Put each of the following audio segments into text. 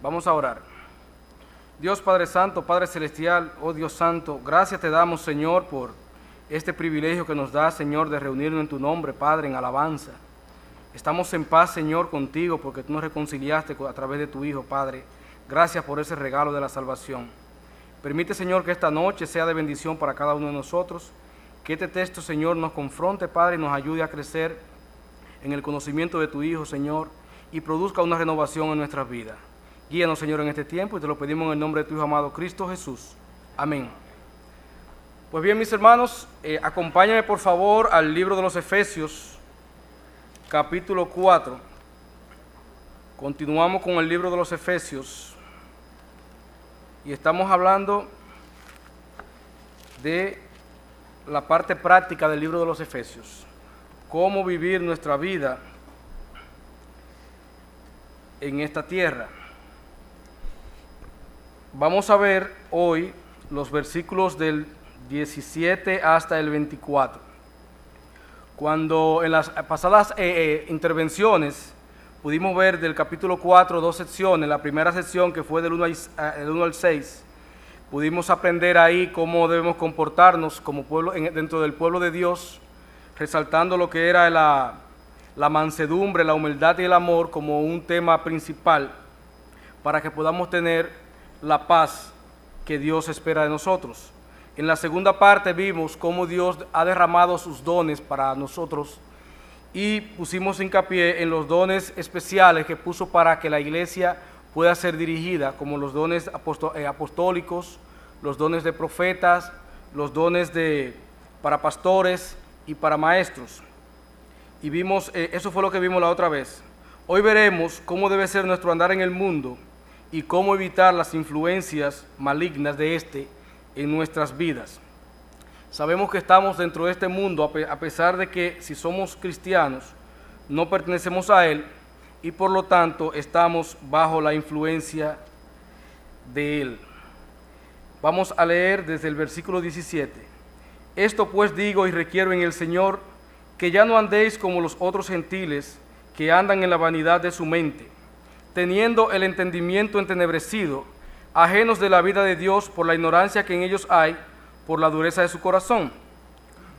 Vamos a orar. Dios Padre Santo, Padre Celestial, oh Dios Santo, gracias te damos, Señor, por este privilegio que nos da, Señor, de reunirnos en tu nombre, Padre, en alabanza. Estamos en paz, Señor, contigo, porque tú nos reconciliaste a través de tu Hijo, Padre. Gracias por ese regalo de la salvación. Permite, Señor, que esta noche sea de bendición para cada uno de nosotros, que este texto, Señor, nos confronte, Padre, y nos ayude a crecer en el conocimiento de tu Hijo, Señor, y produzca una renovación en nuestras vidas. Guíanos, Señor, en este tiempo, y te lo pedimos en el nombre de tu Hijo amado, Cristo Jesús. Amén. Pues bien, mis hermanos, acompáñenme, por favor, al libro de los Efesios, capítulo 4. Continuamos con el libro de los Efesios, y estamos hablando de la parte práctica del libro de los Efesios. Cómo vivir nuestra vida en esta tierra. Vamos a ver hoy los versículos del 17 hasta el 24. Cuando en las pasadas intervenciones pudimos ver del capítulo 4 dos secciones, la primera sección que fue del 1 al 6, pudimos aprender ahí cómo debemos comportarnos como pueblo, dentro del pueblo de Dios, resaltando lo que era la mansedumbre, la humildad y el amor como un tema principal para que podamos tener la paz que Dios espera de nosotros. En la segunda parte vimos cómo Dios ha derramado sus dones para nosotros y pusimos hincapié en los dones especiales que puso para que la iglesia pueda ser dirigida, como los dones apostólicos, los dones de profetas, los dones para pastores y para maestros. Y vimos, eso fue lo que vimos la otra vez. Hoy veremos cómo debe ser nuestro andar en el mundo y cómo evitar las influencias malignas de este en nuestras vidas. Sabemos que estamos dentro de este mundo, a pesar de que si somos cristianos, no pertenecemos a él y por lo tanto estamos bajo la influencia de él. Vamos a leer desde el versículo 17. Esto pues digo y requiero en el Señor, que ya no andéis como los otros gentiles que andan en la vanidad de su mente, teniendo el entendimiento entenebrecido, ajenos de la vida de Dios por la ignorancia que en ellos hay, por la dureza de su corazón,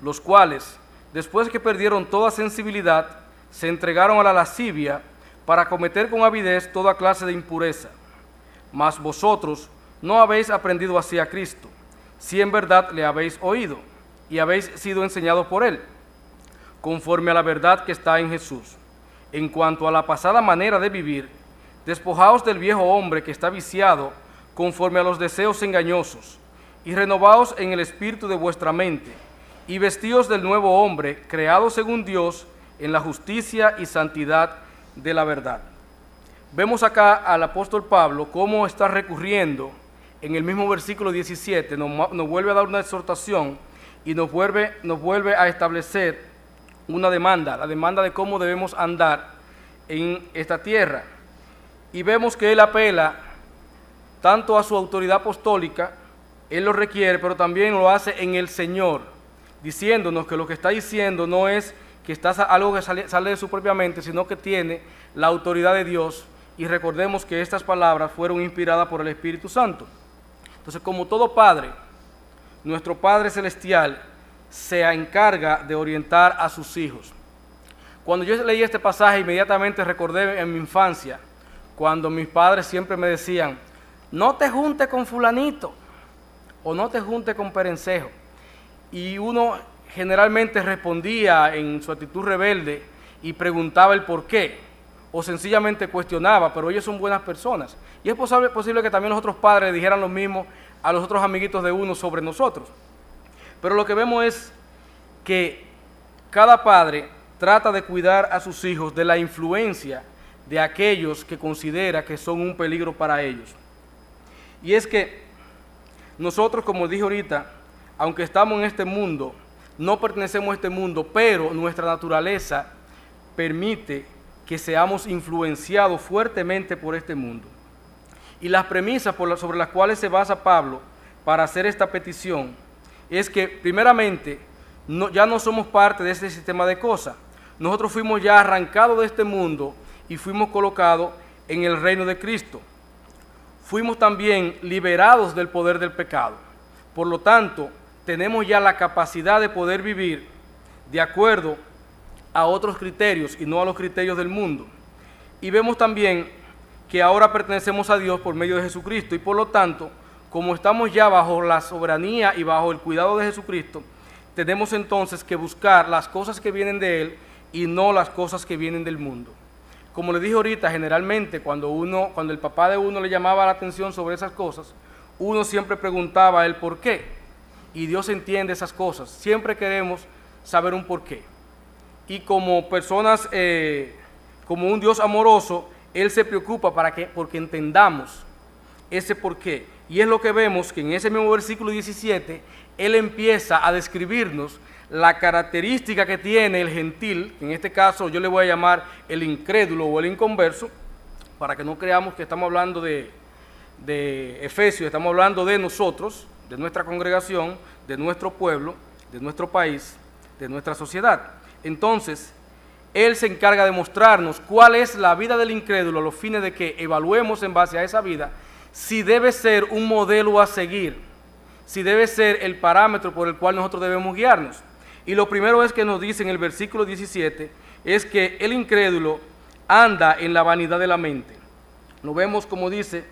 los cuales, después que perdieron toda sensibilidad, se entregaron a la lascivia para cometer con avidez toda clase de impureza. Mas vosotros no habéis aprendido así a Cristo, si en verdad le habéis oído y habéis sido enseñados por él, conforme a la verdad que está en Jesús. En cuanto a la pasada manera de vivir, despojaos del viejo hombre que está viciado conforme a los deseos engañosos, y renovaos en el espíritu de vuestra mente, y vestíos del nuevo hombre, creado según Dios, en la justicia y santidad de la verdad. Vemos acá al apóstol Pablo cómo está recurriendo en el mismo versículo 17, nos vuelve a dar una exhortación y nos vuelve a establecer una demanda, la demanda de cómo debemos andar en esta tierra. Y vemos que él apela tanto a su autoridad apostólica, él lo requiere, pero también lo hace en el Señor, diciéndonos que lo que está diciendo no es que está algo que sale de su propia mente, sino que tiene la autoridad de Dios. Y recordemos que estas palabras fueron inspiradas por el Espíritu Santo. Entonces, como todo padre, nuestro Padre Celestial se encarga de orientar a sus hijos. Cuando yo leí este pasaje, inmediatamente recordé en mi infancia, cuando mis padres siempre me decían, no te juntes con fulanito, o no te juntes con perencejo. Y uno generalmente respondía en su actitud rebelde y preguntaba el por qué, o sencillamente cuestionaba, pero ellos son buenas personas. Y es posible que también los otros padres dijeran lo mismo a los otros amiguitos de uno sobre nosotros. Pero lo que vemos es que cada padre trata de cuidar a sus hijos de la influencia de aquellos que considera que son un peligro para ellos. Y es que nosotros, como dije ahorita, aunque estamos en este mundo, no pertenecemos a este mundo, pero nuestra naturaleza permite que seamos influenciados fuertemente por este mundo. Y las premisas sobre las cuales se basa Pablo para hacer esta petición es que, primeramente, ya no somos parte de este sistema de cosas. Nosotros fuimos ya arrancados de este mundo y fuimos colocados en el reino de Cristo. fuimos también liberados del poder del pecado. Por lo tanto, tenemos ya la capacidad de poder vivir de acuerdo a otros criterios y no a los criterios del mundo. Y vemos también que ahora pertenecemos a Dios por medio de Jesucristo y por lo tanto, como estamos ya bajo la soberanía y bajo el cuidado de Jesucristo, tenemos entonces que buscar las cosas que vienen de Él y no las cosas que vienen del mundo. Como le dije ahorita, generalmente cuando el papá de uno le llamaba la atención sobre esas cosas, uno siempre preguntaba el por qué. Y Dios entiende esas cosas. Siempre queremos saber un por qué. Y como personas, como un Dios amoroso, Él se preocupa porque entendamos ese por qué. Y es lo que vemos que en ese mismo versículo 17, Él empieza a describirnos la característica que tiene el gentil, que en este caso yo le voy a llamar el incrédulo o el inconverso, para que no creamos que estamos hablando de Efesios, estamos hablando de nosotros, de nuestra congregación, de nuestro pueblo, de nuestro país, de nuestra sociedad. Entonces, Él se encarga de mostrarnos cuál es la vida del incrédulo a los fines de que evaluemos en base a esa vida si debe ser un modelo a seguir, si debe ser el parámetro por el cual nosotros debemos guiarnos. Y lo primero es que nos dice en el versículo 17, es que el incrédulo anda en la vanidad de la mente. Lo vemos como dice,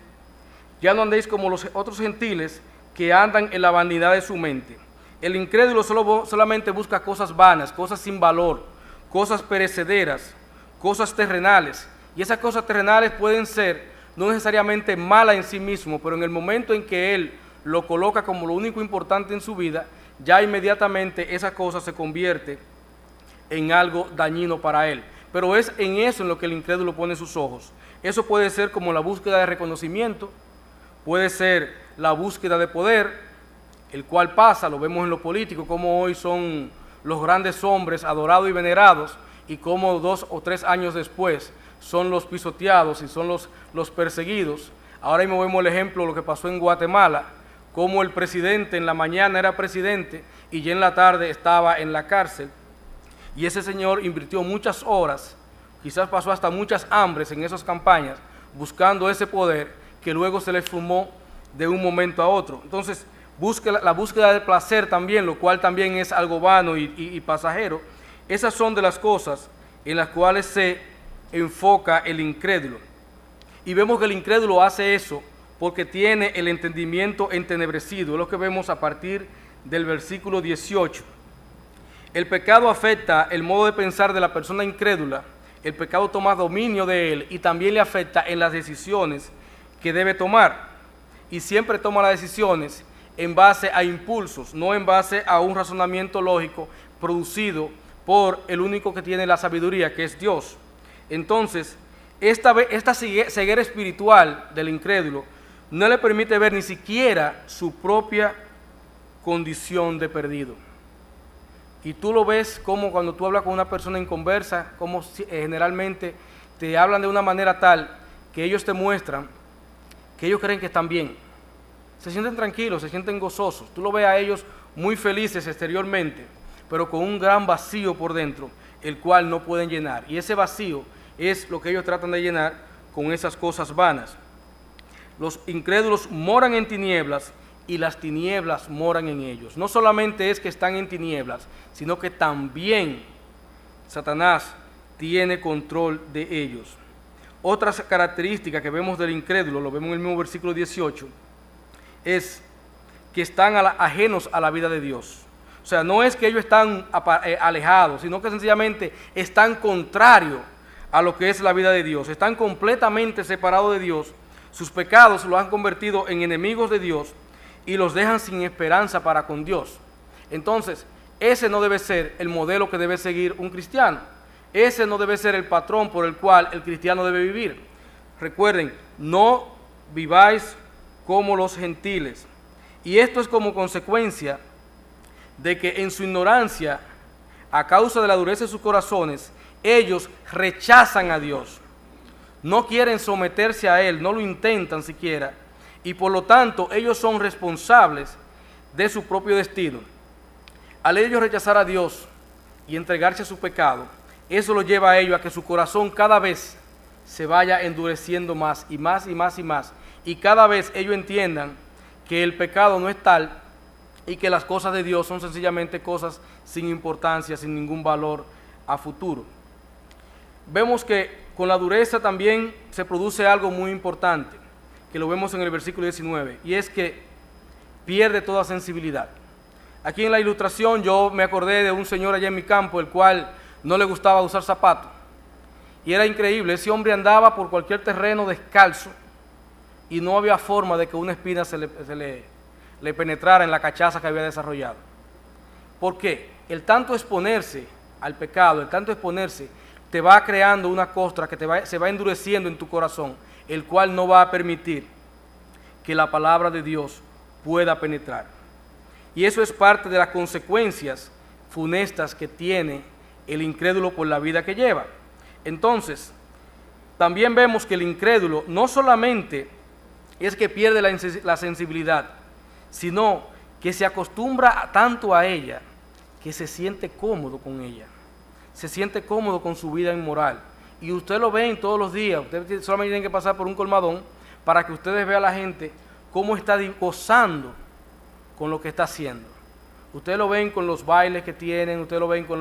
ya no andéis como los otros gentiles que andan en la vanidad de su mente. El incrédulo solamente busca cosas vanas, cosas sin valor, cosas perecederas, cosas terrenales. Y esas cosas terrenales pueden ser no necesariamente malas en sí mismo, pero en el momento en que él lo coloca como lo único importante en su vida, ya inmediatamente esa cosa se convierte en algo dañino para él. Pero es en eso en lo que el incrédulo pone sus ojos. Eso puede ser como la búsqueda de reconocimiento, puede ser la búsqueda de poder, el cual pasa, lo vemos en lo político, como hoy son los grandes hombres adorados y venerados, y como 2 o 3 años después son los pisoteados y son los perseguidos. Ahora mismo vemos el ejemplo de lo que pasó en Guatemala, como el presidente en la mañana era presidente y ya en la tarde estaba en la cárcel. Y ese señor invirtió muchas horas, quizás pasó hasta muchas hambres en esas campañas, buscando ese poder que luego se le fumó de un momento a otro. Entonces, la búsqueda del placer también, lo cual también es algo vano y pasajero. Esas son de las cosas en las cuales se enfoca el incrédulo. Y vemos que el incrédulo hace eso porque tiene el entendimiento entenebrecido. Es lo que vemos a partir del versículo 18. El pecado afecta el modo de pensar de la persona incrédula. El pecado toma dominio de él y también le afecta en las decisiones que debe tomar. Y siempre toma las decisiones en base a impulsos, no en base a un razonamiento lógico producido por el único que tiene la sabiduría, que es Dios. Entonces, esta ceguera espiritual del incrédulo no le permite ver ni siquiera su propia condición de perdido. Y tú lo ves como cuando tú hablas con una persona inconversa, como generalmente te hablan de una manera tal que ellos te muestran que ellos creen que están bien. Se sienten tranquilos, se sienten gozosos. Tú lo ves a ellos muy felices exteriormente, pero con un gran vacío por dentro, el cual no pueden llenar. Y ese vacío es lo que ellos tratan de llenar con esas cosas vanas. Los incrédulos moran en tinieblas y las tinieblas moran en ellos. No solamente es que están en tinieblas, sino que también Satanás tiene control de ellos. Otra característica que vemos del incrédulo, lo vemos en el mismo versículo 18, es que están ajenos a la vida de Dios. O sea, no es que ellos están alejados, sino que sencillamente están contrarios a lo que es la vida de Dios. Están completamente separados de Dios. Sus pecados los han convertido en enemigos de Dios y los dejan sin esperanza para con Dios. Entonces, ese no debe ser el modelo que debe seguir un cristiano. Ese no debe ser el patrón por el cual el cristiano debe vivir. Recuerden, no viváis como los gentiles. Y esto es como consecuencia de que en su ignorancia, a causa de la dureza de sus corazones, ellos rechazan a Dios. No quieren someterse a Él, no lo intentan siquiera. Y por lo tanto, ellos son responsables de su propio destino. Al ellos rechazar a Dios y entregarse a su pecado, eso lo lleva a ellos a que su corazón cada vez se vaya endureciendo más y más y más y más. Y cada vez ellos entiendan que el pecado no es tal y que las cosas de Dios son sencillamente cosas sin importancia, sin ningún valor a futuro. Vemos que con la dureza también se produce algo muy importante, que lo vemos en el versículo 19, y es que pierde toda sensibilidad. Aquí en la ilustración yo me acordé de un señor allá en mi campo, el cual no le gustaba usar zapatos. Y era increíble, ese hombre andaba por cualquier terreno descalzo y no había forma de que una espina se le penetrara en la cachaza que había desarrollado. ¿Por qué? El tanto exponerse al pecado, el tanto exponerse, te va creando una costra que se va endureciendo en tu corazón, el cual no va a permitir que la palabra de Dios pueda penetrar. Y eso es parte de las consecuencias funestas que tiene el incrédulo por la vida que lleva. Entonces, también vemos que el incrédulo no solamente es que pierde la sensibilidad, sino que se acostumbra tanto a ella que se siente cómodo con ella, se siente cómodo con su vida inmoral. Y usted lo ve todos los días, ustedes solamente tienen que pasar por un colmadón para que ustedes vean a la gente cómo está gozando con lo que está haciendo. Ustedes lo ven con los bailes que tienen, ustedes lo ven con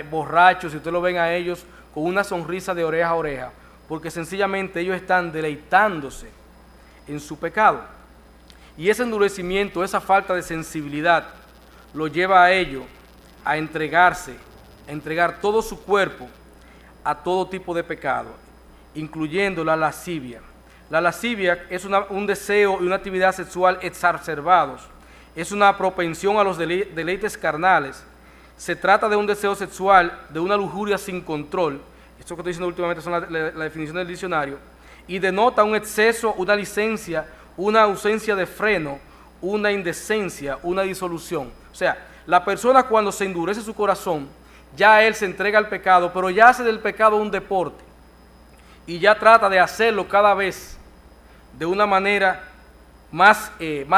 borrachos, y ustedes lo ven a ellos con una sonrisa de oreja a oreja, porque sencillamente ellos están deleitándose en su pecado. Y ese endurecimiento, esa falta de sensibilidad, lo lleva a ellos a entregarse, a entregar todo su cuerpo a todo tipo de pecado, incluyendo la lascivia. La lascivia es un deseo y una actividad sexual exacerbados, es una propensión a los deleites carnales. Se trata de un deseo sexual, de una lujuria sin control. Esto que estoy diciendo últimamente son la definición del diccionario, y denota un exceso, una licencia, una ausencia de freno, una indecencia, una disolución. O sea, la persona cuando se endurece su corazón, ya él se entrega al pecado, pero ya hace del pecado un deporte, y ya trata de hacerlo cada vez de una manera más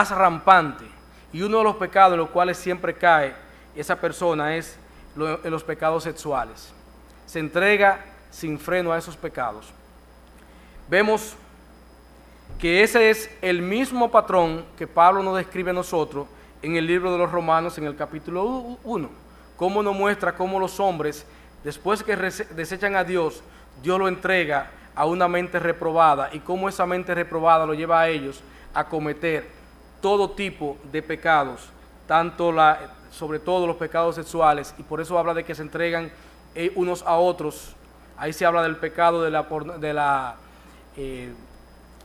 rampante. Y uno de los pecados en los cuales siempre cae esa persona es en los pecados sexuales. Se entrega sin freno a esos pecados. Vemos que ese es el mismo patrón que Pablo nos describe a nosotros en el libro de los Romanos, en el capítulo 1. Cómo nos muestra cómo los hombres, después que desechan a Dios, Dios lo entrega a una mente reprobada, y cómo esa mente reprobada lo lleva a ellos a cometer todo tipo de pecados, sobre todo los pecados sexuales, y por eso habla de que se entregan unos a otros. Ahí se habla del pecado de la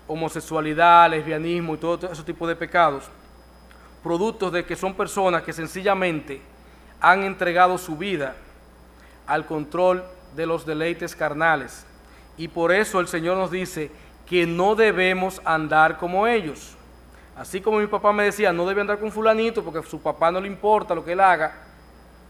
homosexualidad, lesbianismo y todo ese tipo de pecados, productos de que son personas que sencillamente han entregado su vida al control de los deleites carnales. Y por eso el Señor nos dice que no debemos andar como ellos. Así como mi papá me decía, no debe andar con fulanito porque a su papá no le importa lo que él haga,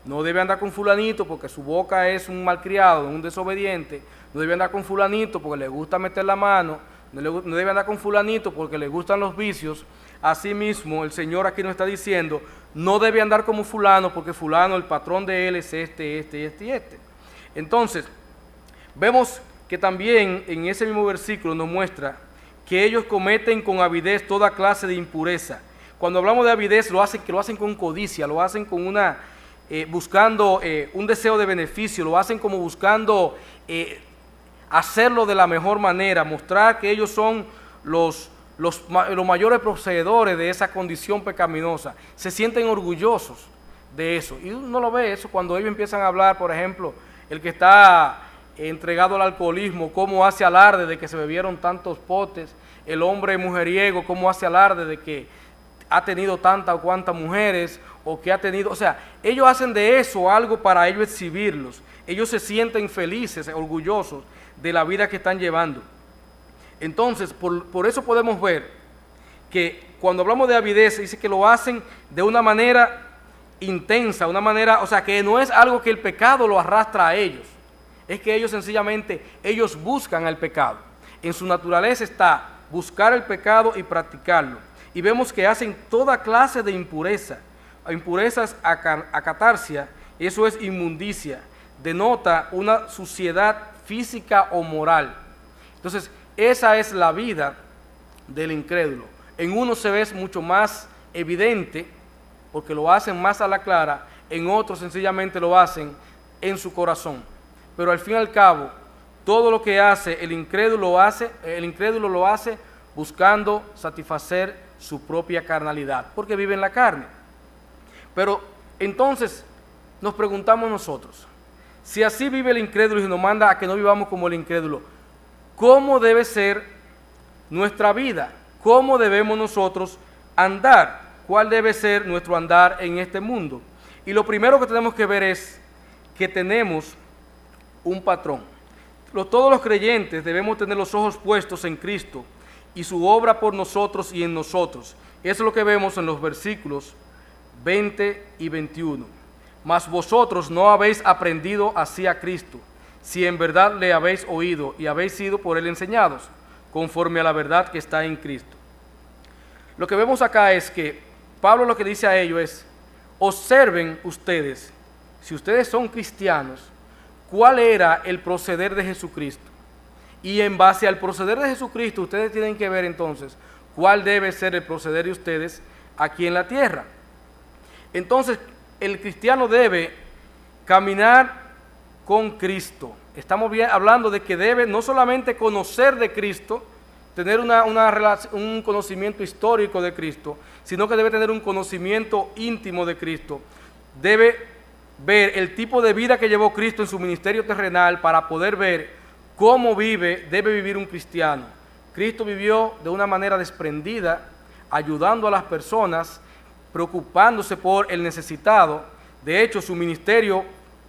no debe andar con fulanito porque su boca es un malcriado, un desobediente, no debe andar con fulanito porque le gusta meter la mano, no debe andar con fulanito porque le gustan los vicios. Asimismo, el Señor aquí nos está diciendo, no debe andar como fulano porque fulano, el patrón de él es este. Entonces, vemos que también en ese mismo versículo nos muestra que ellos cometen con avidez toda clase de impureza. Cuando hablamos de avidez, lo hacen con codicia, lo hacen con buscando un deseo de beneficio, lo hacen como buscando hacerlo de la mejor manera, mostrar que ellos son los mayores poseedores de esa condición pecaminosa. Se sienten orgullosos de eso. Y uno lo ve eso cuando ellos empiezan a hablar, por ejemplo, el que está entregado al alcoholismo, cómo hace alarde de que se bebieron tantos potes, el hombre mujeriego, cómo hace alarde de que ha tenido tantas o cuantas mujeres, o que ha tenido, o sea, ellos hacen de eso algo para ellos exhibirlos. Ellos se sienten felices, orgullosos de la vida que están llevando. Entonces, por eso podemos ver que cuando hablamos de avidez, dice que lo hacen de una manera intensa, una manera, o sea, que no es algo que el pecado lo arrastra a ellos, es que ellos sencillamente, ellos buscan el pecado. En su naturaleza está buscar el pecado y practicarlo. Y vemos que hacen toda clase de impureza, impurezas acatarsia, eso es inmundicia, denota una suciedad física o moral. Entonces, esa es la vida del incrédulo. En unos se ve mucho más evidente, porque lo hacen más a la clara, en otros sencillamente lo hacen en su corazón. Pero al fin y al cabo, todo lo que hace el incrédulo lo hace buscando satisfacer su propia carnalidad, porque vive en la carne. Pero entonces nos preguntamos nosotros, si así vive el incrédulo y nos manda a que no vivamos como el incrédulo, ¿cómo debe ser nuestra vida? ¿Cómo debemos nosotros andar? ¿Cuál debe ser nuestro andar en este mundo? Y lo primero que tenemos que ver es que tenemos un patrón. Todos los creyentes debemos tener los ojos puestos en Cristo y su obra por nosotros y en nosotros. Eso es lo que vemos en los versículos 20 y 21. Mas vosotros no habéis aprendido así a Cristo, si en verdad le habéis oído y habéis sido por él enseñados, conforme a la verdad que está en Cristo. Lo que vemos acá es que Pablo lo que dice a ellos es, observen ustedes, si ustedes son cristianos, cuál era el proceder de Jesucristo. Y en base al proceder de Jesucristo, ustedes tienen que ver entonces cuál debe ser el proceder de ustedes aquí en la tierra. Entonces, el cristiano debe caminar con Cristo. Estamos hablando de que debe no solamente conocer de Cristo, tener un conocimiento histórico de Cristo, sino que debe tener un conocimiento íntimo de Cristo. Debe ver el tipo de vida que llevó Cristo en su ministerio terrenal para poder ver cómo debe vivir un cristiano. Cristo vivió de una manera desprendida, ayudando a las personas, preocupándose por el necesitado. De hecho, su ministerio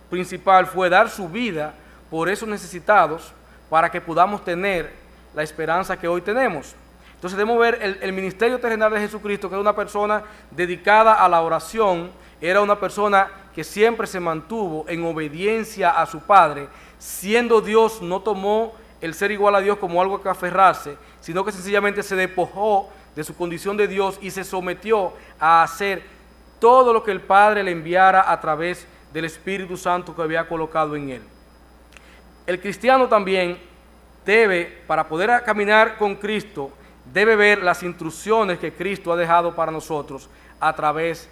principal fue dar su vida por esos necesitados para que podamos tener la esperanza que hoy tenemos. Entonces debemos ver el ministerio terrenal de Jesucristo, que era una persona dedicada a la oración, era una persona que siempre se mantuvo en obediencia a su Padre. Siendo Dios, no tomó el ser igual a Dios como algo que aferrarse, sino que sencillamente se despojó de su condición de Dios y se sometió a hacer todo lo que el Padre le enviara a través del Espíritu Santo que había colocado en él. El cristiano también debe, para poder caminar con Cristo, debe ver las instrucciones que Cristo ha dejado para nosotros a través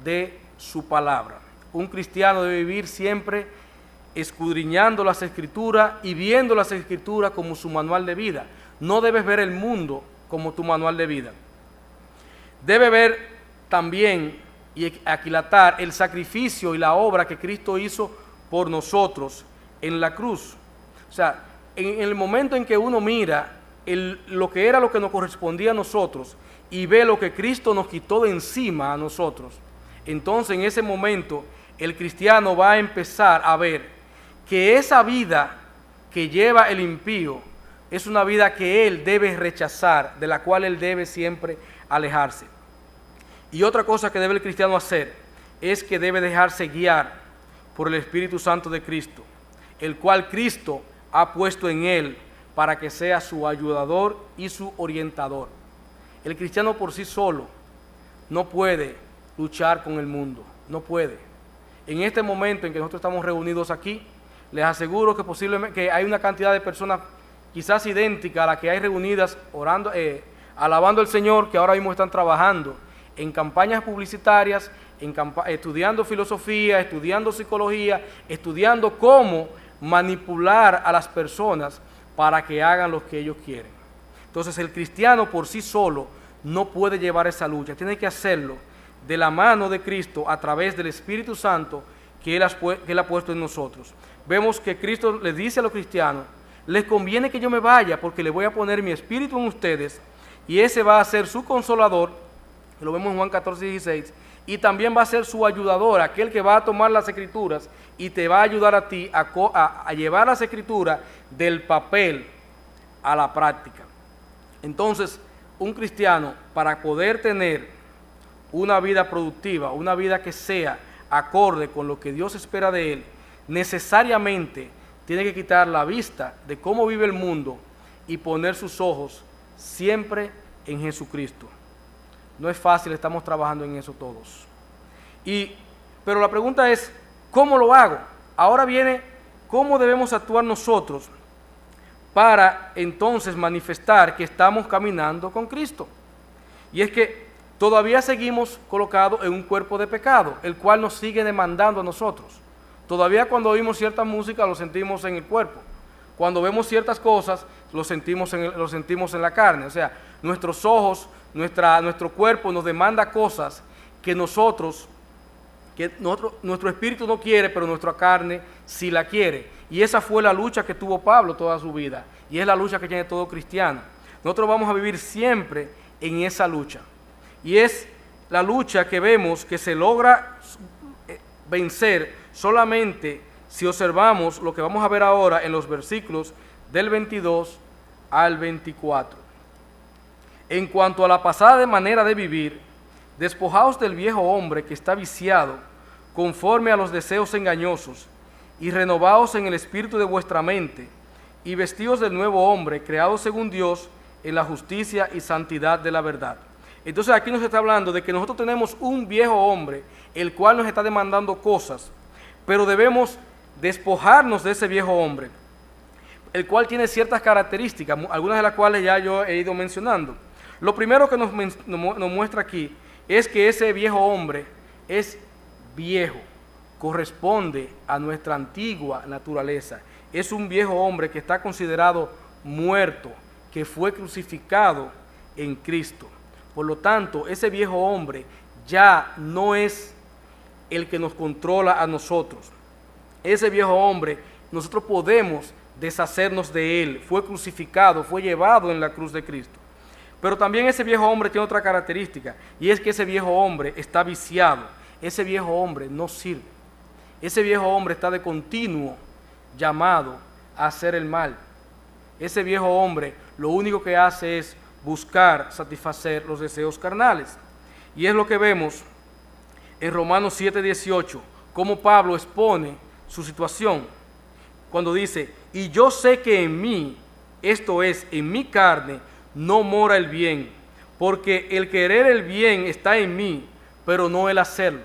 de su palabra. Un cristiano debe vivir siempre escudriñando las Escrituras y viendo las Escrituras como su manual de vida. No debes ver el mundo como tu manual de vida. Debe ver también y aquilatar el sacrificio y la obra que Cristo hizo por nosotros en la cruz. O sea, en el momento en que uno mira lo que nos correspondía a nosotros y ve lo que Cristo nos quitó de encima a nosotros, entonces en ese momento el cristiano va a empezar a ver que esa vida que lleva el impío es una vida que él debe rechazar, de la cual él debe siempre alejarse. Y otra cosa que debe el cristiano hacer es que debe dejarse guiar por el Espíritu Santo de Cristo, el cual Cristo ha puesto en él para que sea su ayudador y su orientador. El cristiano por sí solo no puede luchar con el mundo, no puede. En este momento en que nosotros estamos reunidos aquí, les aseguro que posiblemente que hay una cantidad de personas quizás idéntica a la que hay reunidas orando, alabando al Señor, que ahora mismo están trabajando en campañas publicitarias, estudiando filosofía, estudiando psicología, estudiando cómo manipular a las personas para que hagan lo que ellos quieren. Entonces el cristiano por sí solo no puede llevar esa lucha, tiene que hacerlo de la mano de Cristo a través del Espíritu Santo que Él ha puesto en nosotros. Vemos que Cristo les dice a los cristianos, les conviene que yo me vaya porque le voy a poner mi Espíritu en ustedes y ese va a ser su consolador, que lo vemos en Juan 14:16, y también va a ser su ayudador, aquel que va a tomar las Escrituras y te va a ayudar a ti a llevar las Escrituras del papel a la práctica. Entonces, un cristiano, para poder tener una vida productiva, una vida que sea acorde con lo que Dios espera de él, necesariamente tiene que quitar la vista de cómo vive el mundo y poner sus ojos siempre en Jesucristo. No es fácil, estamos trabajando en eso todos. Pero la pregunta es, ¿cómo lo hago? Ahora viene, ¿cómo debemos actuar nosotros para entonces manifestar que estamos caminando con Cristo. Y es que todavía seguimos colocados en un cuerpo de pecado, el cual nos sigue demandando a nosotros. Todavía cuando oímos cierta música lo sentimos en el cuerpo. Cuando vemos ciertas cosas lo sentimos en la carne. O sea, nuestros ojos, nuestro cuerpo nos demanda cosas que nuestro espíritu no quiere, pero nuestra carne sí la quiere. Y esa fue la lucha que tuvo Pablo toda su vida. Y es la lucha que tiene todo cristiano. Nosotros vamos a vivir siempre en esa lucha. Y es la lucha que vemos que se logra vencer solamente si observamos lo que vamos a ver ahora en los versículos del 22 al 24. En cuanto a la pasada manera de vivir, despojaos del viejo hombre que está viciado conforme a los deseos engañosos, y renovaos en el espíritu de vuestra mente, y vestíos del nuevo hombre, creado según Dios, en la justicia y santidad de la verdad. Entonces aquí nos está hablando de que nosotros tenemos un viejo hombre, el cual nos está demandando cosas, pero debemos despojarnos de ese viejo hombre, el cual tiene ciertas características, algunas de las cuales ya yo he ido mencionando. Lo primero que nos muestra aquí es que ese viejo hombre es viejo, corresponde a nuestra antigua naturaleza. Es un viejo hombre que está considerado muerto, que fue crucificado en Cristo. Por lo tanto, ese viejo hombre ya no es el que nos controla a nosotros. Ese viejo hombre, nosotros podemos deshacernos de él. Fue crucificado, fue llevado en la cruz de Cristo. Pero también ese viejo hombre tiene otra característica, y es que ese viejo hombre está viciado. Ese viejo hombre no sirve. Ese viejo hombre está de continuo llamado a hacer el mal. Ese viejo hombre lo único que hace es buscar satisfacer los deseos carnales. Y es lo que vemos en Romanos 7:18, cómo Pablo expone su situación, cuando dice: y yo sé que en mí, esto es, en mi carne, no mora el bien, porque el querer el bien está en mí, pero no el hacerlo.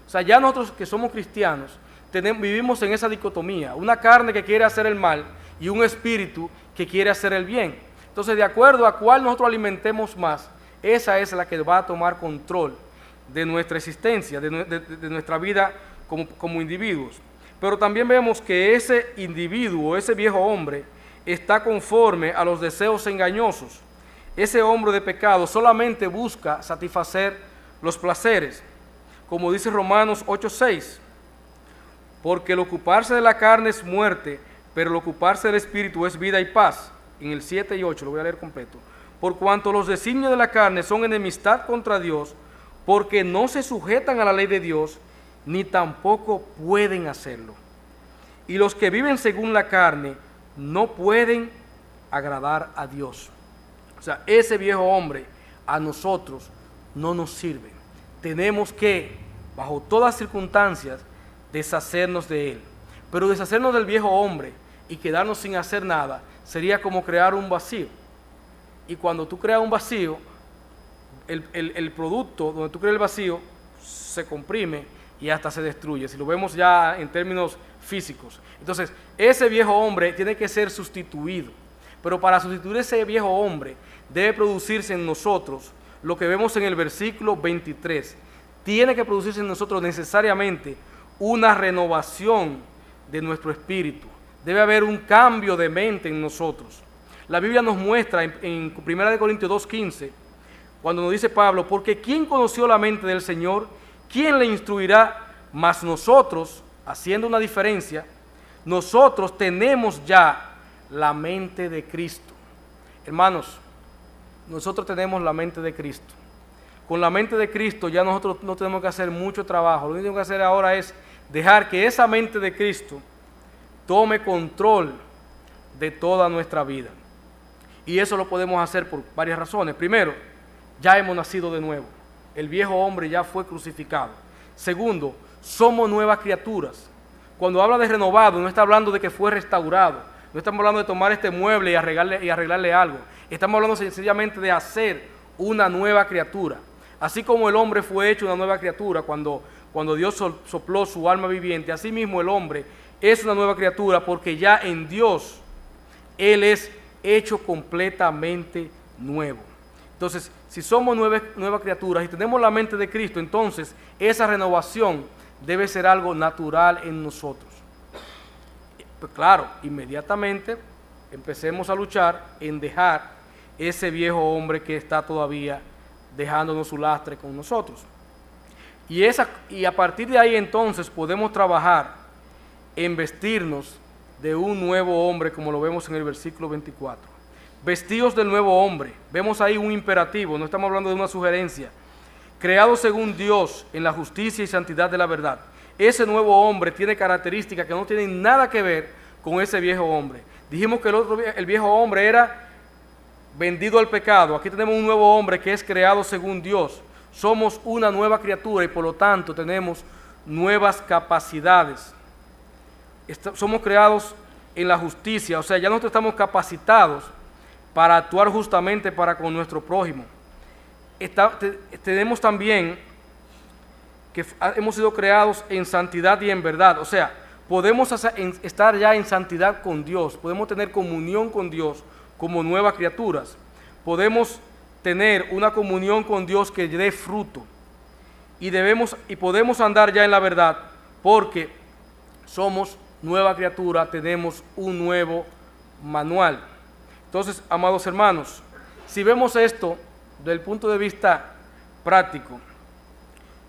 O sea, ya nosotros que somos cristianos, vivimos en esa dicotomía, una carne que quiere hacer el mal y un espíritu que quiere hacer el bien. Entonces, de acuerdo a cuál nosotros alimentemos más, esa es la que va a tomar control de nuestra existencia, de nuestra vida como individuos. Pero también vemos que ese individuo, ese viejo hombre, está conforme a los deseos engañosos. Ese hombre de pecado solamente busca satisfacer los placeres, como dice Romanos 8:6, porque el ocuparse de la carne es muerte, pero el ocuparse del espíritu es vida y paz. En el 7 y 8, lo voy a leer completo. Por cuanto los designios de la carne son enemistad contra Dios, porque no se sujetan a la ley de Dios, ni tampoco pueden hacerlo. Y los que viven según la carne no pueden agradar a Dios. O sea, ese viejo hombre a nosotros no nos sirve. Tenemos que, bajo todas circunstancias, deshacernos de él. Pero deshacernos del viejo hombre y quedarnos sin hacer nada sería como crear un vacío. Y cuando tú creas un vacío, el producto donde tú creas el vacío se comprime y hasta se destruye, si lo vemos ya en términos físicos. Entonces, ese viejo hombre tiene que ser sustituido. Pero para sustituir ese viejo hombre, debe producirse en nosotros lo que vemos en el versículo 23. Tiene que producirse en nosotros necesariamente una renovación de nuestro espíritu. Debe haber un cambio de mente en nosotros. La Biblia nos muestra en 1 Corintios 2:15, cuando nos dice Pablo: porque ¿quién conoció la mente del Señor? ¿Quién le instruirá? Mas nosotros, haciendo una diferencia, nosotros tenemos ya la mente de Cristo. Hermanos, nosotros tenemos la mente de Cristo. Con la mente de Cristo ya nosotros no tenemos que hacer mucho trabajo. Lo único que tenemos que hacer ahora es dejar que esa mente de Cristo tome control de toda nuestra vida. Y eso lo podemos hacer por varias razones. Primero, ya hemos nacido de nuevo. El viejo hombre ya fue crucificado. Segundo, somos nuevas criaturas. Cuando habla de renovado, no está hablando de que fue restaurado. No estamos hablando de tomar este mueble y arreglarle algo. Estamos hablando sencillamente de hacer una nueva criatura. Así como el hombre fue hecho una nueva criatura cuando Dios sopló su alma viviente, así mismo el hombre es una nueva criatura porque ya en Dios Él es hecho completamente nuevo. Entonces, si somos nuevas criaturas y tenemos la mente de Cristo, entonces esa renovación debe ser algo natural en nosotros. Pues claro, inmediatamente empecemos a luchar en dejar ese viejo hombre que está todavía dejándonos su lastre con nosotros. Y a partir de ahí entonces podemos trabajar en vestirnos de un nuevo hombre, como lo vemos en el versículo 24. Vestidos del nuevo hombre. Vemos ahí un imperativo, no estamos hablando de una sugerencia. Creado según Dios en la justicia y santidad de la verdad. Ese nuevo hombre tiene características que no tienen nada que ver con ese viejo hombre. Dijimos que el viejo hombre era vendido al pecado. Aquí tenemos un nuevo hombre que es creado según Dios. Somos una nueva criatura y por lo tanto tenemos nuevas capacidades. Somos creados en la justicia, o sea, ya nosotros estamos capacitados para actuar justamente para con nuestro prójimo. Tenemos también que hemos sido creados en santidad y en verdad, o sea, podemos estar ya en santidad con Dios, podemos tener comunión con Dios como nuevas criaturas, podemos tener una comunión con Dios que dé fruto y podemos andar ya en la verdad porque somos nueva criatura, tenemos un nuevo manual. Entonces, amados hermanos, si vemos esto desde el punto de vista práctico,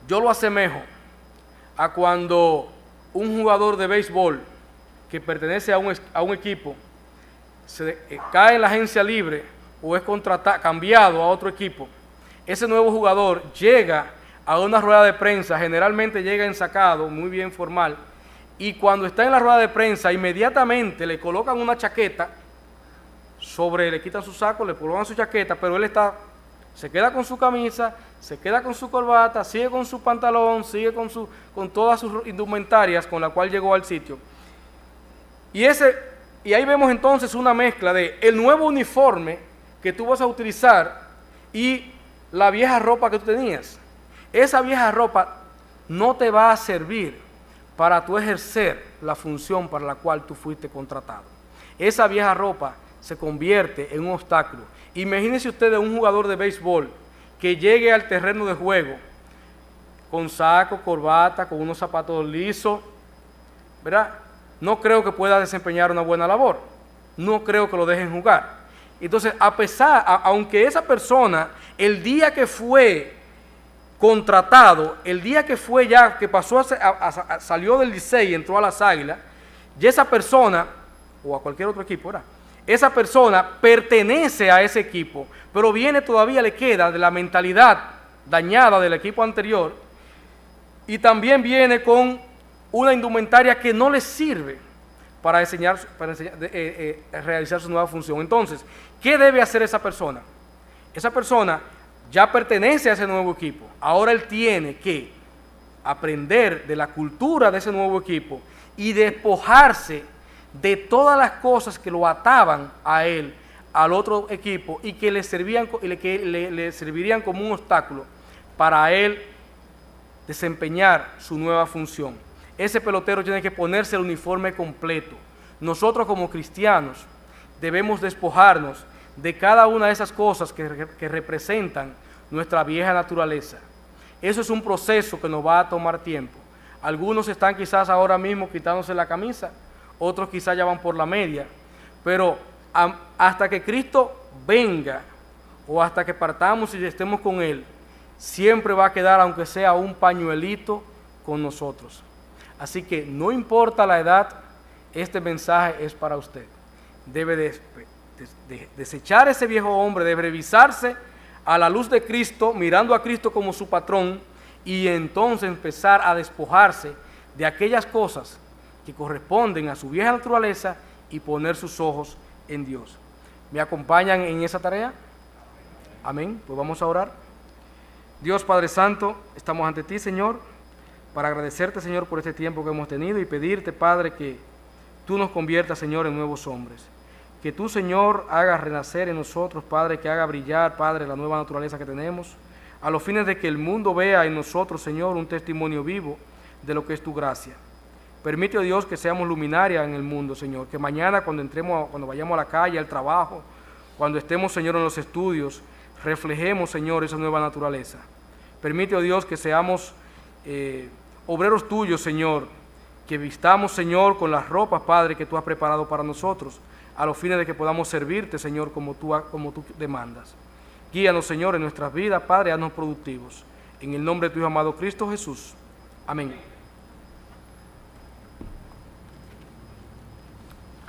yo lo asemejo a cuando un jugador de béisbol que pertenece a un equipo cae en la agencia libre o es cambiado a otro equipo. Ese nuevo jugador llega a una rueda de prensa, generalmente llega ensacado, muy bien formal, y cuando está en la rueda de prensa, inmediatamente le colocan una chaqueta, le quitan su saco, le colocan su chaqueta, pero él se queda con su camisa, se queda con su corbata, sigue con su pantalón, sigue con todas sus indumentarias con la cual llegó al sitio. Y ahí vemos entonces una mezcla de el nuevo uniforme que tú vas a utilizar y la vieja ropa que tú tenías. Esa vieja ropa no te va a servir para tú ejercer la función para la cual tú fuiste contratado. Esa vieja ropa se convierte en un obstáculo. Imagínense ustedes un jugador de béisbol que llegue al terreno de juego con saco, corbata, con unos zapatos lisos, ¿verdad? No creo que pueda desempeñar una buena labor. No creo que lo dejen jugar. Entonces, aunque esa persona, el día que fue contratado, el día que fue ya, que pasó salió del Licey y entró a las Águilas, y esa persona, o a cualquier otro equipo, ¿verdad? Esa persona pertenece a ese equipo, pero todavía le queda de la mentalidad dañada del equipo anterior, y también viene con una indumentaria que no le sirve para realizar su nueva función. Entonces, ¿qué debe hacer esa persona? Esa persona ya pertenece a ese nuevo equipo. Ahora él tiene que aprender de la cultura de ese nuevo equipo y despojarse de todas las cosas que lo ataban a él, al otro equipo, y que le servirían como un obstáculo para él desempeñar su nueva función. Ese pelotero tiene que ponerse el uniforme completo. Nosotros como cristianos debemos despojarnos de cada una de esas cosas que representan nuestra vieja naturaleza. Eso es un proceso que nos va a tomar tiempo. Algunos están quizás ahora mismo quitándose la camisa, otros quizás ya van por la media, pero hasta que Cristo venga o hasta que partamos y estemos con Él, siempre va a quedar, aunque sea un pañuelito, con nosotros. Así que no importa la edad, este mensaje es para usted. Debe desechar ese viejo hombre, debe revisarse a la luz de Cristo, mirando a Cristo como su patrón, y entonces empezar a despojarse de aquellas cosas que corresponden a su vieja naturaleza y poner sus ojos en Dios. ¿Me acompañan en esa tarea? Amén. Pues vamos a orar. Dios Padre Santo, estamos ante ti, Señor, para agradecerte, Señor, por este tiempo que hemos tenido y pedirte, Padre, que tú nos conviertas, Señor, en nuevos hombres. Que tú, Señor, hagas renacer en nosotros, Padre, que haga brillar, Padre, la nueva naturaleza que tenemos, a los fines de que el mundo vea en nosotros, Señor, un testimonio vivo de lo que es tu gracia. Permite, oh Dios, que seamos luminaria en el mundo, Señor. Que mañana cuando vayamos a la calle, al trabajo, cuando estemos, Señor, en los estudios, reflejemos, Señor, esa nueva naturaleza. Permite, oh Dios, que seamos obreros tuyos, Señor. Que vistamos, Señor, con las ropas, Padre, que tú has preparado para nosotros, a los fines de que podamos servirte, Señor, como tú demandas. Guíanos, Señor, en nuestras vidas, Padre, haznos productivos. En el nombre de tu Hijo amado Cristo Jesús. Amén.